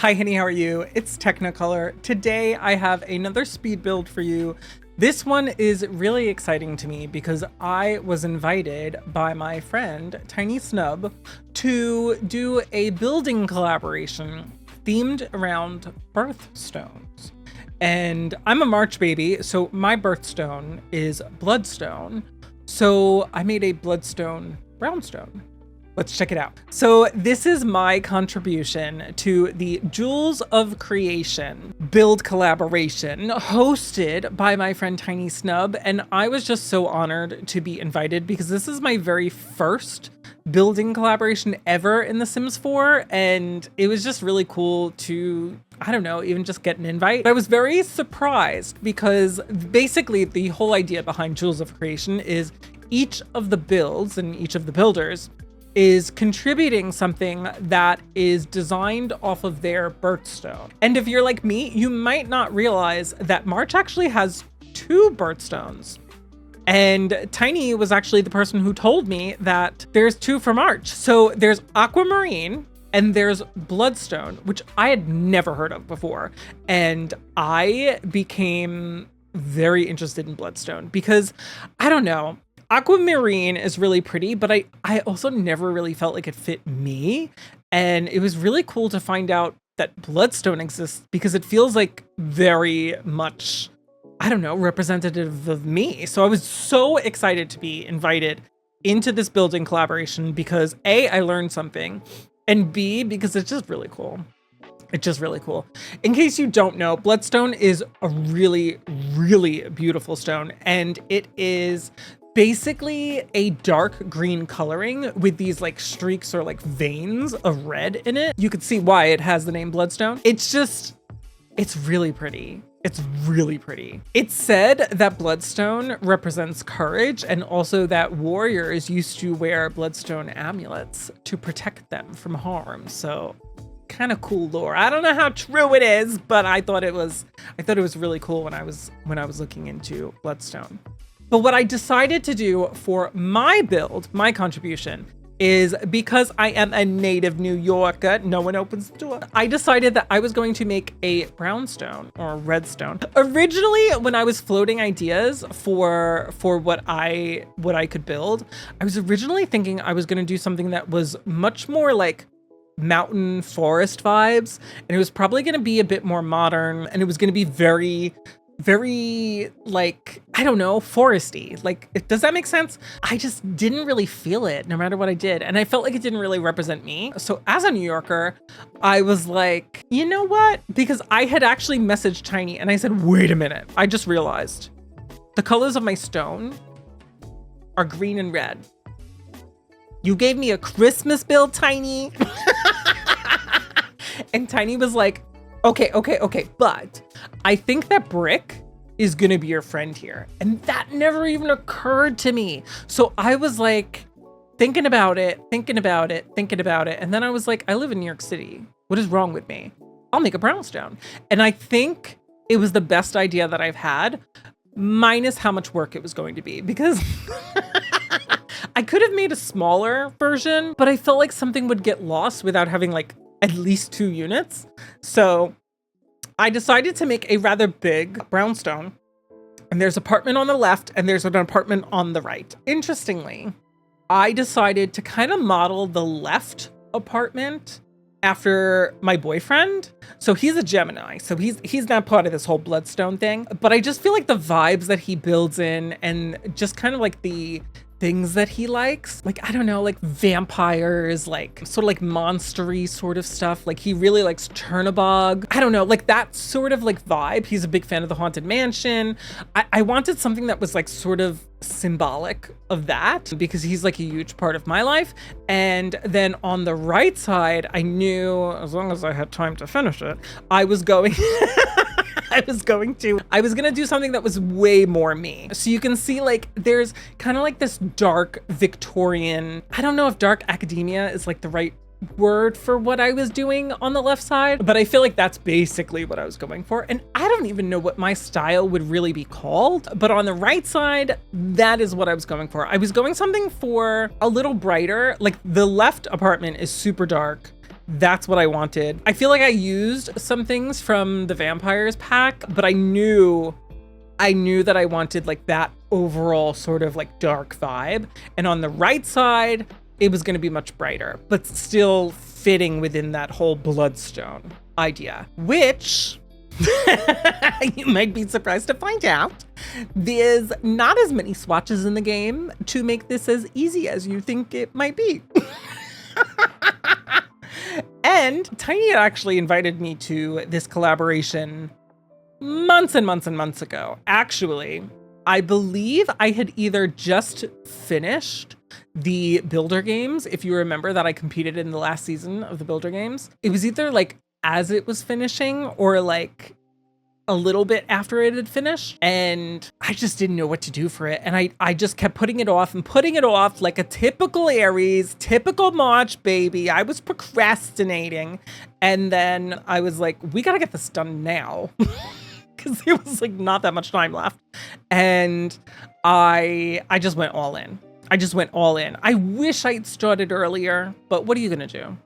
Hi Henny, how are you? It's Teknikolour. Today I have another speed build for you. This one is really exciting to me because I was invited by my friend TinySnub to do a building collaboration themed around birthstones. And I'm a March baby, so my birthstone is Bloodstone. So I made a Bloodstone Brownstone. Let's check it out. So this is my contribution to the Jewels of Creation build collaboration hosted by my friend TinySnub. And I was just so honored to be invited because this is my very first building collaboration ever in The Sims 4. And it was just really cool to, I don't know, even just get an invite. I was very surprised because basically the whole idea behind Jewels of Creation is each of the builds and each of the builders is contributing something that is designed off of their birthstone. And if you're like me, you might not realize that March actually has 2 birthstones. And Tiny was actually the person who told me that there's 2 for March. So there's Aquamarine and there's Bloodstone, which I had never heard of before. And I became very interested in Bloodstone because, I don't know, Aquamarine is really pretty, but I also never really felt like it fit me. And it was really cool to find out that Bloodstone exists because it feels like very much, I don't know, representative of me. So I was so excited to be invited into this building collaboration because A, I learned something, and B, because it's just really cool. It's just really cool. In case you don't know, Bloodstone is a really, really beautiful stone, and it is basically a dark green coloring with these like streaks or like veins of red in it. You could see why it has the name Bloodstone. It's really pretty. It's really pretty. It's said that Bloodstone represents courage and also that warriors used to wear Bloodstone amulets to protect them from harm. So kind of cool lore. I don't know how true it is, but I thought it was really cool when I was looking into Bloodstone. But what I decided to do for my build, my contribution, is because I am a native New Yorker, no one opens the door. I decided that I was going to make a brownstone or a redstone. Originally, when I was floating ideas for what I could build, I was originally thinking I was going to do something that was much more like mountain forest vibes, and it was probably going to be a bit more modern, and it was going to be very like, I don't know, foresty. Like, does that make sense? I just didn't really feel it no matter what I did. And I felt like it didn't really represent me. So as a New Yorker, I was like, you know what? Because I had actually messaged Tiny and I said, wait a minute. I just realized the colors of my stone are green and red. You gave me a Christmas build, Tiny. And Tiny was like, okay, but I think that brick is gonna be your friend here. And that never even occurred to me. So I was like, thinking about it. And then I was like, I live in New York City. What is wrong with me? I'll make a brownstone. And I think it was the best idea that I've had, minus how much work it was going to be, because I could have made a smaller version, but I felt like something would get lost without having like at least 2 units. So I decided to make a rather big brownstone, and there's an apartment on the left and there's an apartment on the right. Interestingly, I decided to kind of model the left apartment after my boyfriend. So he's a Gemini, so he's not part of this whole Bloodstone thing, but I just feel like the vibes that he builds in and just kind of like the things that he likes, like, I don't know, like vampires, like sort of like monstery sort of stuff. Like he really likes Chernobog. I don't know, like that sort of like vibe. He's a big fan of the Haunted Mansion. I wanted something that was like sort of symbolic of that because he's like a huge part of my life. And then on the right side, I knew as long as I had time to finish it, I was going I was gonna do something that was way more me. So you can see like there's kind of like this dark Victorian, I don't know if dark academia is like the right word for what I was doing on the left side, but I feel like that's basically what I was going for. And I don't even know what my style would really be called, but on the right side, that is what I was going for. I was going something for a little brighter. Like the left apartment is super dark That's what I wanted. I feel like I used some things from the vampires pack, but I knew that I wanted like that overall sort of like dark vibe. And on the right side, it was going to be much brighter, but still fitting within that whole Bloodstone idea, which you might be surprised to find out there's not as many swatches in the game to make this as easy as you think it might be. And Tiny actually invited me to this collaboration months and months and months ago. Actually, I believe I had either just finished the Builder Games, if you remember that I competed in the last season of the Builder Games. It was either like as it was finishing or like a little bit after it had finished, and I just didn't know what to do for it. And I just kept putting it off and putting it off like a typical Aries, typical March baby. I was procrastinating. And then I was like, we gotta get this done now. Because there was like not that much time left. And I just went all in. I wish I'd started earlier, but what are you gonna do?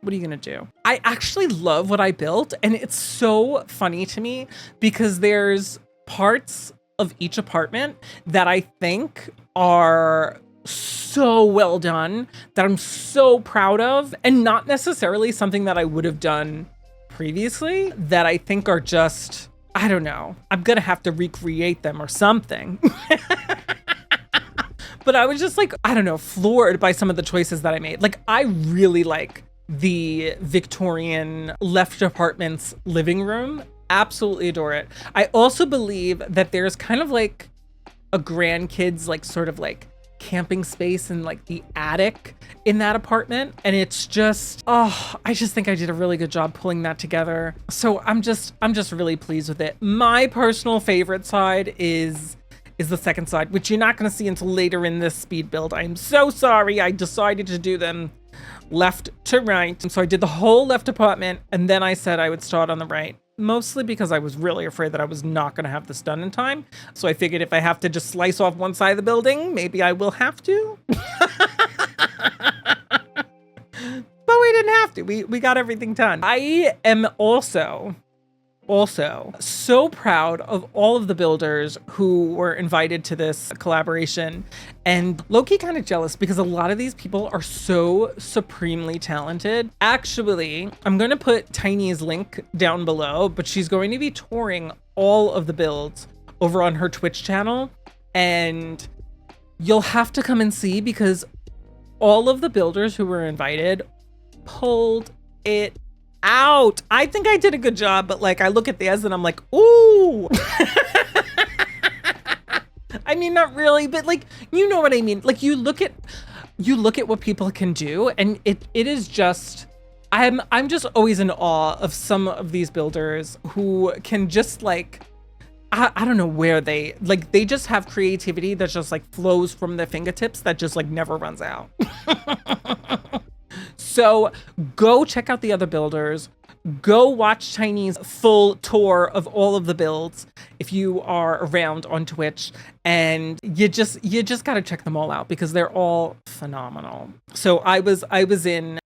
I actually love what I built, and it's so funny to me because there's parts of each apartment that I think are so well done, that I'm so proud of, and not necessarily something that I would have done previously, that I think are just, I don't know, I'm gonna have to recreate them or something. But I was just like, I don't know, floored by some of the choices that I made. Like, I really like the Victorian left apartment's living room. Absolutely adore it. I also believe that there's kind of like a grandkids, like sort of like camping space in like the attic in that apartment. And it's just, oh, I just think I did a really good job pulling that together. So I'm just really pleased with it. My personal favorite side is the second side, which you're not going to see until later in this speed build. I'm so sorry. I decided to do them left to right. And so I did the whole left apartment, and then I said I would start on the right, mostly because I was really afraid that I was not going to have this done in time. So I figured if I have to just slice off one side of the building, maybe I will have to. But we didn't have to. We got everything done. I am also so proud of all of the builders who were invited to this collaboration, and low-key kind of jealous because a lot of these people are so supremely talented. Actually, I'm going to put Tiny's link down below, but she's going to be touring all of the builds over on her Twitch channel, and you'll have to come and see because all of the builders who were invited pulled it out. I think I did a good job, but like I look at theirs and I'm like, ooh. I mean, not really, but like, you know what I mean? Like you look at what people can do, and it is just, I'm just always in awe of some of these builders who can just like, I don't know where they just have creativity that just like flows from their fingertips that just like never runs out. So go check out the other builders. Go watch Tiny's full tour of all of the builds if you are around on Twitch, and you just got to check them all out because they're all phenomenal. So I was in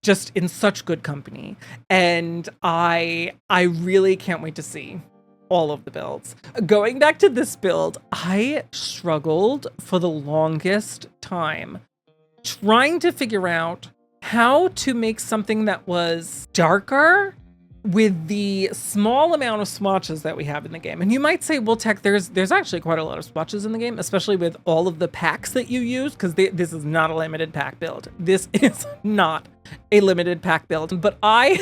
such good company, and I really can't wait to see all of the builds. Going back to this build, I struggled for the longest time trying to figure out how to make something that was darker with the small amount of swatches that we have in the game. And you might say, well, Tech, there's actually quite a lot of swatches in the game, especially with all of the packs that you use, because this is not a limited pack build. This is not a limited pack build. But I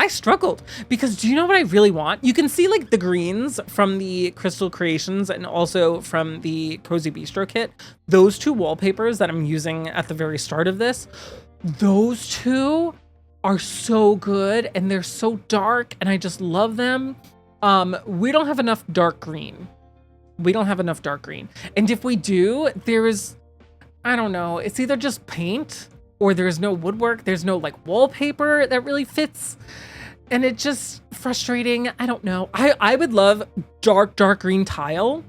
struggled because do you know what I really want? You can see like the greens from the Crystal Creations and also from the Cozy Bistro kit. Those two wallpapers that I'm using at the very start of this, those two are so good and they're so dark and I just love them. We don't have enough dark green. And if we do, I don't know, it's either just paint or there's no woodwork. There's no like wallpaper that really fits. And it's just frustrating. I don't know. I would love dark green tile.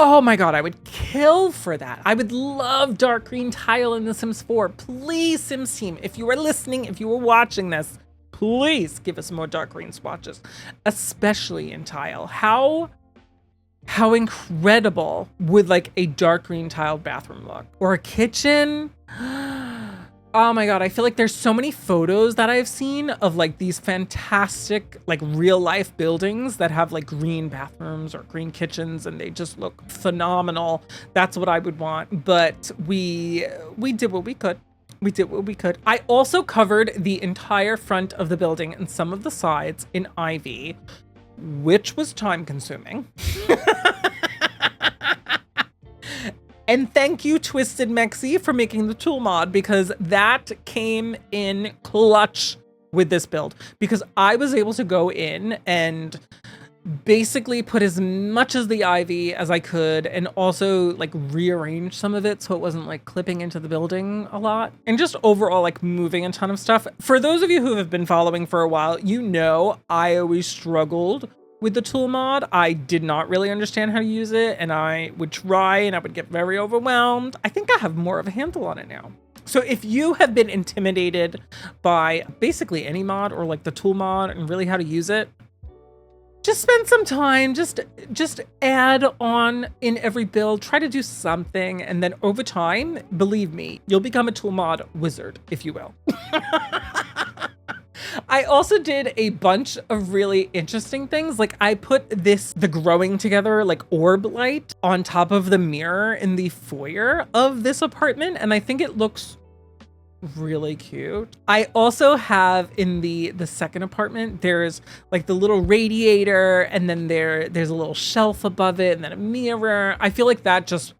Oh my God, I would kill for that. I would love dark green tile in The Sims 4. Please, Sims team, if you are listening, if you are watching this, please give us more dark green swatches, especially in tile. How incredible would like a dark green tiled bathroom look? Or a kitchen? Oh my God, I feel like there's so many photos that I've seen of like these fantastic like real life buildings that have like green bathrooms or green kitchens and they just look phenomenal. That's what I would want, but we did what we could. We did what we could. I also covered the entire front of the building and some of the sides in ivy, which was time consuming. And thank you, Twisted Mexi, for making the tool mod, because that came in clutch with this build, because I was able to go in and basically put as much as the ivy as I could and also like rearrange some of it so it wasn't like clipping into the building a lot and just overall like moving a ton of stuff. For those of you who have been following for a while, you know I always struggled with the tool mod. I did not really understand how to use it and I would try and I would get very overwhelmed. I think I have more of a handle on it now. So if you have been intimidated by basically any mod or like the tool mod and really how to use it, just spend some time, just add on in every build, try to do something. And then over time, believe me, you'll become a tool mod wizard, if you will. I also did a bunch of really interesting things. Like I put the growing together like orb light on top of the mirror in the foyer of this apartment. And I think it looks really cute. I also have in the second apartment, there's like the little radiator and then there's a little shelf above it and then a mirror. I feel like that just,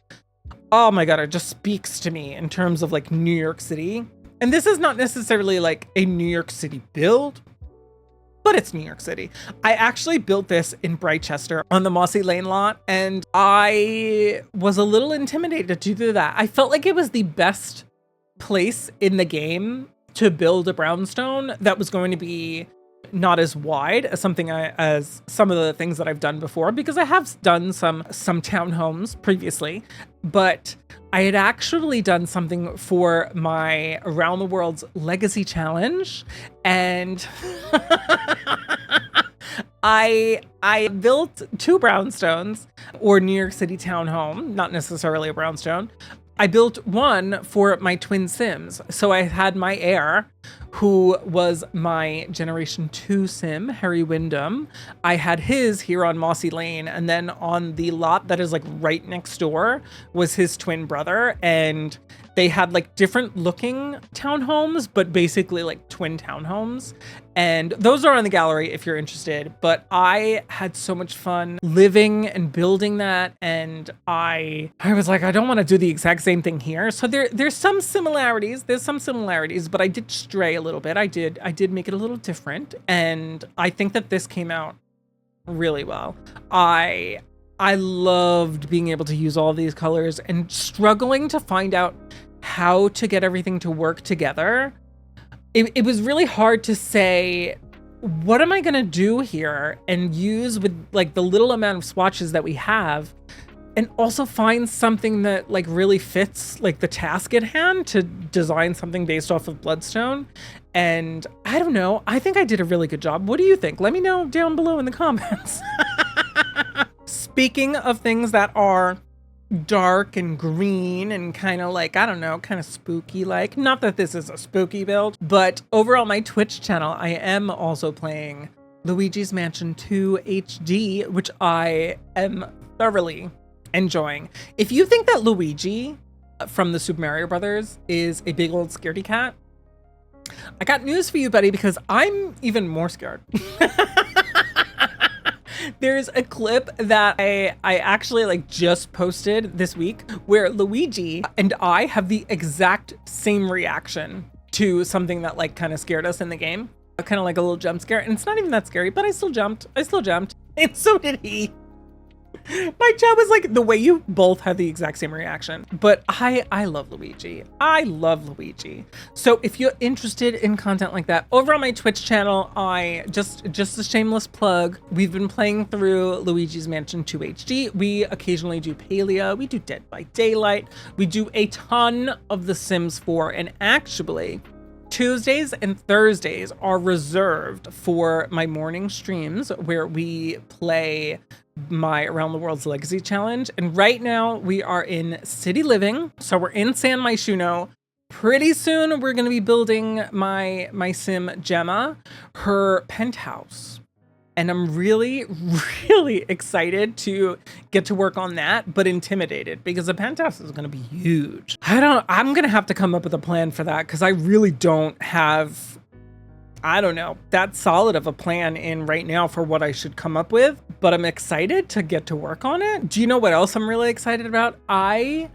oh my God, it just speaks to me in terms of like New York City. And this is not necessarily like a New York City build, but it's New York City. I actually built this in Brightchester on the Mossy Lane lot, and I was a little intimidated to do that. I felt like it was the best place in the game to build a brownstone that was going to be not as wide as as some of the things that I've done before, because I have done some townhomes previously, but I had actually done something for my Around the World's Legacy Challenge, and I built 2 brownstones, or New York City townhome, not necessarily a brownstone. I built one for my twin Sims. So I had my heir, who was my Generation 2 Sim, Harry Wyndham. I had his here on Mossy Lane, and then on the lot that is like right next door was his twin brother, and they had like different looking townhomes, but basically like twin townhomes. And those are on the gallery if you're interested. But I had so much fun living and building that. And I was like, I don't want to do the exact same thing here. So there's some similarities. There's some similarities, but I did stray a little bit. I did make it a little different. And I think that this came out really well. I loved being able to use all these colors and struggling to find out how to get everything to work together. It was really hard to say, what am I going to do here and use with like the little amount of swatches that we have, and also find something that like really fits like the task at hand to design something based off of Bloodstone. And I don't know, I think I did a really good job. What do you think? Let me know down below in the comments. Speaking of things that are dark and green and kind of like, I don't know, kind of spooky like, not that this is a spooky build, but over on my Twitch channel, I am also playing Luigi's Mansion 2 HD, which I am thoroughly enjoying. If you think that Luigi from the Super Mario Brothers is a big old scaredy cat, I got news for you, buddy, because I'm even more scared. There's a clip that I actually like just posted this week where Luigi and I have the exact same reaction to something that like kind of scared us in the game. Kind of like a little jump scare, and it's not even that scary, but I still jumped. And so did he. My chat was like, the way you both had the exact same reaction. But I love Luigi. I love Luigi. So if you're interested in content like that, over on my Twitch channel, I just a shameless plug. We've been playing through Luigi's Mansion 2 HD. We occasionally do Palea. We do Dead by Daylight. We do a ton of The Sims 4. And actually, Tuesdays and Thursdays are reserved for my morning streams where we play my Around the World's Legacy Challenge. And right now we are in City Living. So we're in San Myshuno. Pretty soon we're going to be building my sim Gemma, her penthouse. And I'm really, really excited to get to work on that, but intimidated because the penthouse is going to be huge. I'm going to have to come up with a plan for that because I really don't have, I don't know, that solid of a plan in right now for what I should come up with, but I'm excited to get to work on it. Do you know what else I'm really excited about? I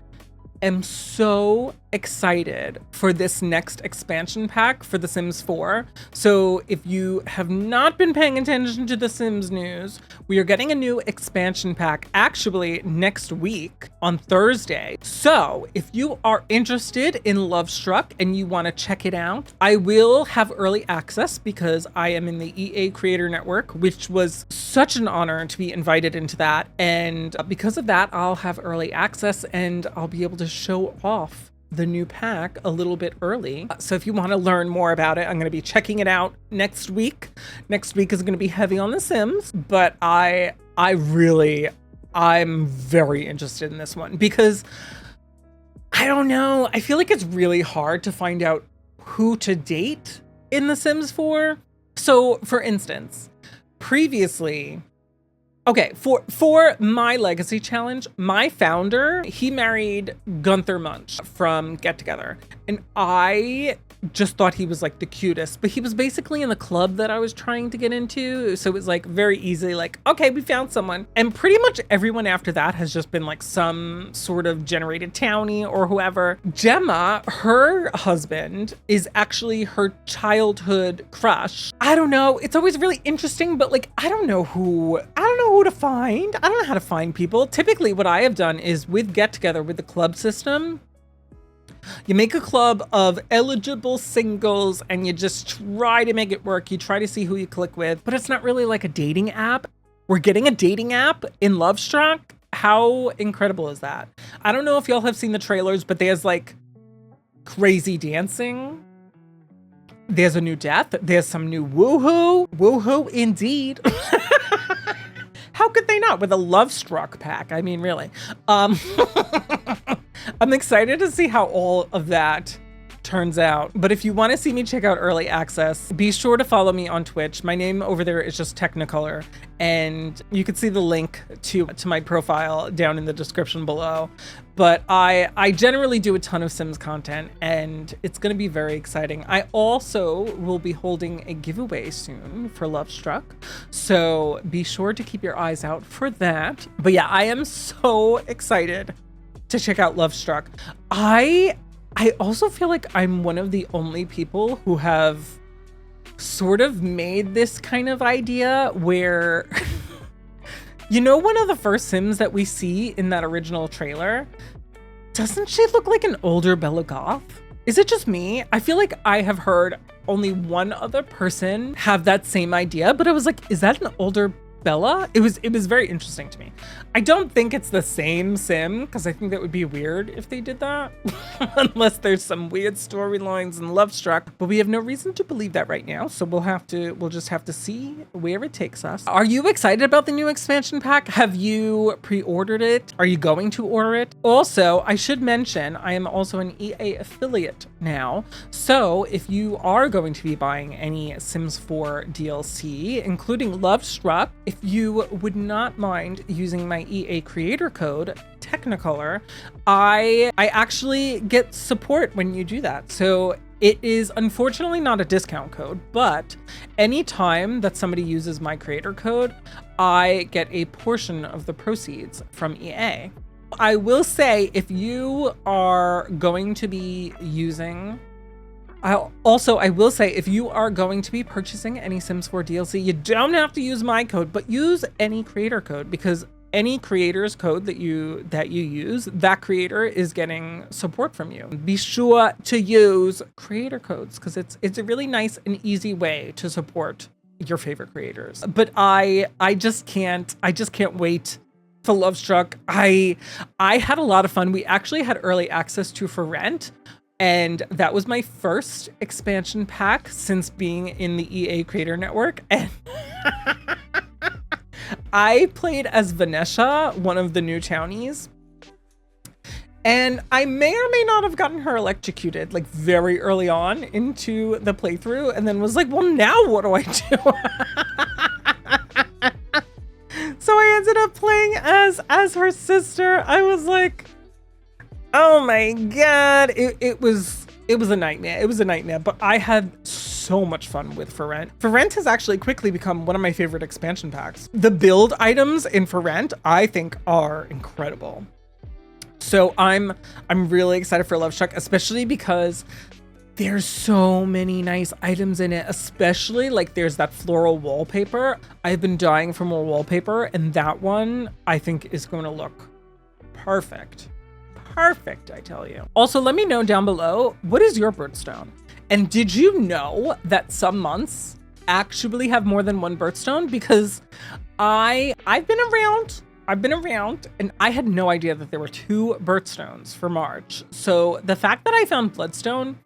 am so excited for this next expansion pack for The Sims 4. So if you have not been paying attention to The Sims news, we are getting a new expansion pack actually next week on Thursday. So if you are interested in Lovestruck and you want to check it out, I will have early access because I am in the EA Creator Network, which was such an honor to be invited into that. And because of that, I'll have early access and I'll be able to show off the new pack a little bit early. So if you want to learn more about it, I'm going to be checking it out next week. Next week is going to be heavy on The Sims, but I'm very interested in this one because I don't know. I feel like it's really hard to find out who to date in The Sims 4. So for instance, previously, okay, for my legacy challenge, my founder, he married Gunther Munch from Get Together. And I just thought he was like the cutest, but he was basically in the club that I was trying to get into. So it was like very easily like, okay, we found someone. And pretty much everyone after that has just been like some sort of generated townie or whoever. Gemma, her husband, is actually her childhood crush. I don't know. It's always really interesting, but like, I don't know who to find. I don't know how to find people. Typically what I have done is with Get Together, with the club system, you make a club of eligible singles and you just try to make it work. You try to see who you click with, but it's not really like a dating app. We're getting a dating app in Lovestruck. How incredible is that? I don't know if y'all have seen the trailers, but there's like crazy dancing. There's a new death. There's some new woohoo. Woohoo indeed. How could they not with a Lovestruck pack? I mean, really. I'm excited to see how all of that turns out. But if you want to see me check out early access, be sure to follow me on Twitch. My name over there is just Teknikolour, and you can see the link to my profile down in the description below. But I generally do a ton of Sims content, and it's going to be very exciting. I also will be holding a giveaway soon for Lovestruck, so be sure to keep your eyes out for that. But yeah, I am so excited to check out Lovestruck. I also feel like I'm one of the only people who have sort of made this kind of idea where, you know, one of the first Sims that we see in that original trailer, doesn't she look like an older Bella Goth? Is it just me? I feel like I have heard only one other person have that same idea, but I was like, is that an older Bella? It was very interesting to me. I don't think it's the same Sim because I think that would be weird if they did that unless there's some weird storylines in Lovestruck, but we have no reason to believe that right now. So we'll just have to see where it takes us. Are you excited about the new expansion pack? Have you pre-ordered it? Are you going to order it? Also, I should mention I am also an EA affiliate now. So if you are going to be buying any Sims 4 DLC, including Lovestruck, if you would not mind using my EA creator code, Teknikolour, I actually get support when you do that. So it is unfortunately not a discount code, but anytime that somebody uses my creator code, I get a portion of the proceeds from EA. I will say, if you are going to be using I will say, if you are going to be purchasing any Sims 4 DLC, you don't have to use my code, but use any creator code because any creator's code that you use, that creator is getting support from you. Be sure to use creator codes because it's a really nice and easy way to support your favorite creators. But I just can't wait for Lovestruck. I had a lot of fun. We actually had early access to For Rent, and that was my first expansion pack since being in the EA Creator Network. And I played as Vanessa, one of the new townies, and I may or may not have gotten her electrocuted like very early on into the playthrough, and then was like, well, now what do I do? So I ended up playing as her sister. I was like, oh my God, it was a nightmare. It was a nightmare, but I had so much fun with For Rent. For Rent has actually quickly become one of my favorite expansion packs. The build items in For Rent, I think, are incredible. So I'm really excited for Lovestruck, especially because there's so many nice items in it, especially like there's that floral wallpaper. I've been dying for more wallpaper, and that one I think is going to look perfect. Perfect, I tell you. Also, let me know down below, what is your birthstone? And did you know that some months actually have more than one birthstone? Because I've been around and I had no idea that there were 2 birthstones for March. So the fact that I found Bloodstone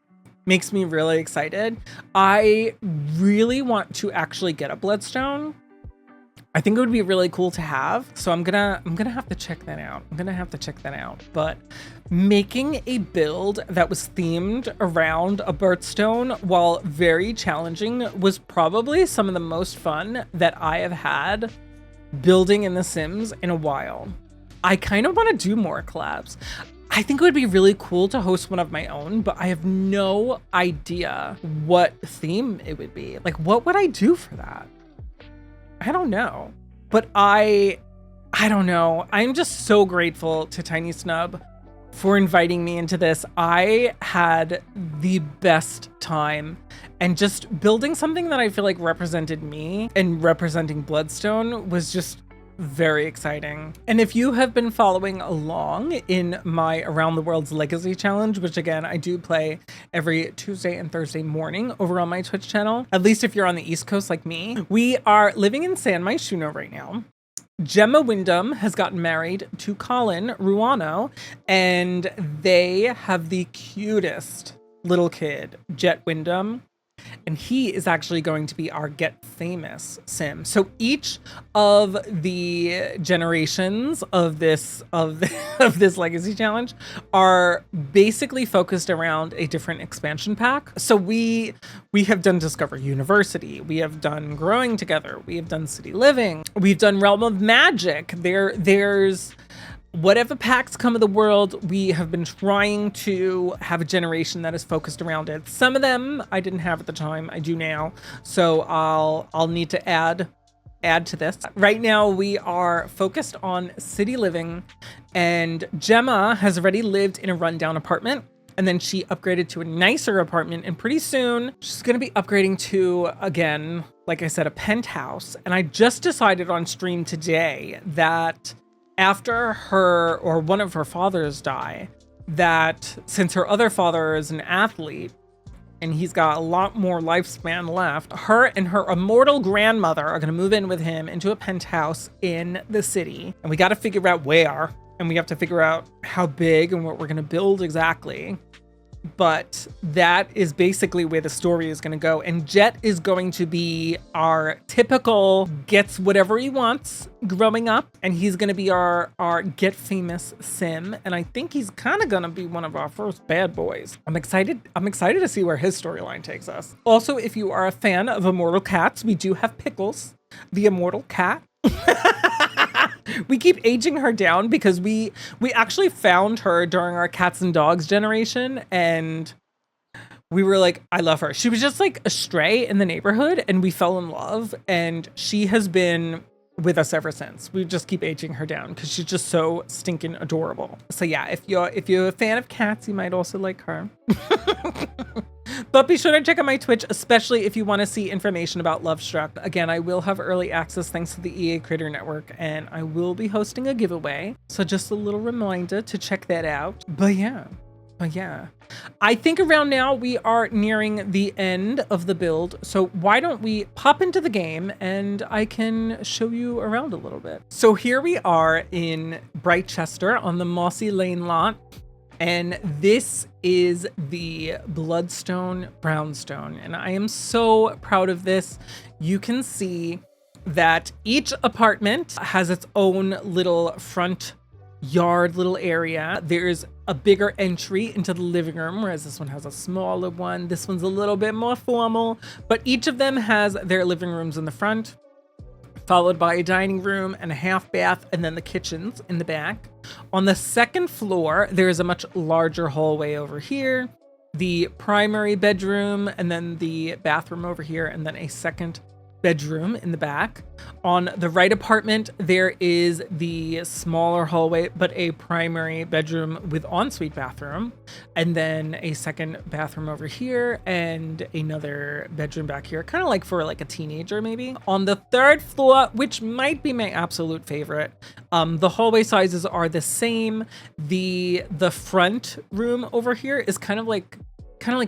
makes me really excited. I really want to actually get a Bloodstone. I think it would be really cool to have. So I'm gonna have to check that out. But making a build that was themed around a birthstone, while very challenging, was probably some of the most fun that I have had building in The Sims in a while. I kind of want to do more collabs. I think it would be really cool to host one of my own, but I have no idea what theme it would be. Like, what would I do for that? I don't know, but I don't know. I'm just so grateful to TinySnub for inviting me into this. I had the best time, and just building something that I feel like represented me and representing Bloodstone was just very exciting. And if you have been following along in my Around the World's Legacy Challenge, which again, I do play every Tuesday and Thursday morning over on my Twitch channel, at least if you're on the East Coast like me, we are living in San Myshuno right now. Gemma Wyndham has gotten married to Colin Ruano, and they have the cutest little kid, Jet Wyndham. And he is actually going to be our Get Famous Sim. So each of the generations of this legacy challenge are basically focused around a different expansion pack. So we have done Discover University, we have done Growing Together, we have done City Living, we've done Realm of Magic. There's whatever packs come of the world, we have been trying to have a generation that is focused around it. Some of them I didn't have at the time, I do now. So I'll need to add to this. Right now we are focused on City Living, and Gemma has already lived in a rundown apartment, and then she upgraded to a nicer apartment, and pretty soon she's gonna be upgrading to, again, like I said, a penthouse. And I just decided on stream today that after her or one of her fathers die, that since her other father is an athlete and he's got a lot more lifespan left, her and her immortal grandmother are going to move in with him into a penthouse in the city. And we got to figure out where, and we have to figure out how big and what we're going to build exactly. But that is basically where the story is going to go. And Jet is going to be our typical gets whatever he wants growing up. And he's going to be our Get Famous Sim. And I think he's kind of going to be one of our first bad boys. I'm excited to see where his storyline takes us. Also, if you are a fan of Immortal Cats, we do have Pickles, the Immortal Cat. We keep aging her down because we actually found her during our cats and dogs generation, and we were like, I love her. She was just like a stray in the neighborhood, and we fell in love, and she has been with us ever since. We just keep aging her down because she's just so stinking adorable. So yeah, if you're a fan of cats, you might also like her. But be sure to check out my Twitch, especially if you want to see information about Lovestruck. Again, I will have early access thanks to the EA Creator Network, and I will be hosting a giveaway. So just a little reminder to check that out. But yeah, I think around now we are nearing the end of the build. So why don't we pop into the game and I can show you around a little bit. So here we are in Brightchester on the Mossy Lane lot. And this is the Bloodstone Brownstone. And I am so proud of this. You can see that each apartment has its own little front yard, little area. There's a bigger entry into the living room, whereas this one has a smaller one. This one's a little bit more formal, but each of them has their living rooms in the front, followed by a dining room and a half bath, and then the kitchens in the back. On the second floor, there is a much larger hallway over here, the primary bedroom, and then the bathroom over here, and then a second bedroom in the back. On the right apartment, there is the smaller hallway, but a primary bedroom with ensuite bathroom, and then a second bathroom over here and another bedroom back here, kind of like for like a teenager maybe. On the third floor, which might be my absolute favorite, the hallway sizes are the same. The front room over here is kind of like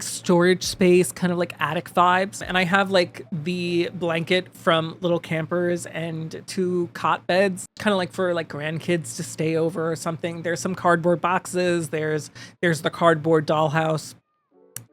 storage space, kind of like attic vibes. And I have like the blanket from Little Campers and 2 cot beds, kind of like for like grandkids to stay over or something. There's some cardboard boxes. There's the cardboard dollhouse.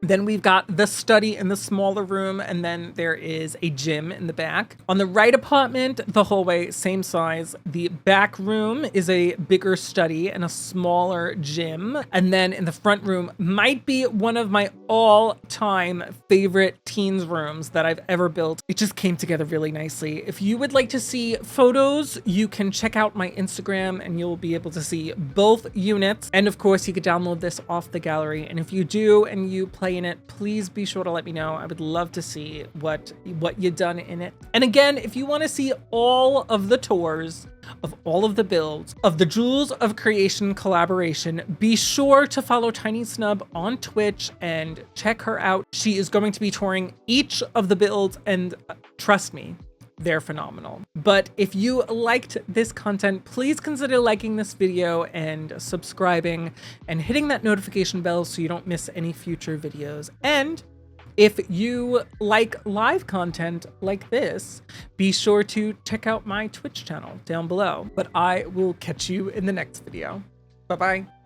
Then we've got the study in the smaller room, and then there is a gym in the back. On the right apartment, the hallway, same size. The back room is a bigger study and a smaller gym. And then in the front room might be one of my all-time favorite teens rooms that I've ever built. It just came together really nicely. If you would like to see photos, you can check out my Instagram and you'll be able to see both units. And of course, you could download this off the gallery. And if you do and you play in it, please be sure to let me know. I would love to see what you've done in it. And again, if you want to see all of the tours of all of the builds of the Jewels of Creation collaboration, be sure to follow TinySnub on Twitch and check her out. She is going to be touring each of the builds, and trust me, they're phenomenal. But if you liked this content, please consider liking this video and subscribing and hitting that notification bell so you don't miss any future videos. And if you like live content like this, be sure to check out my Twitch channel down below. But I will catch you in the next video. Bye-bye.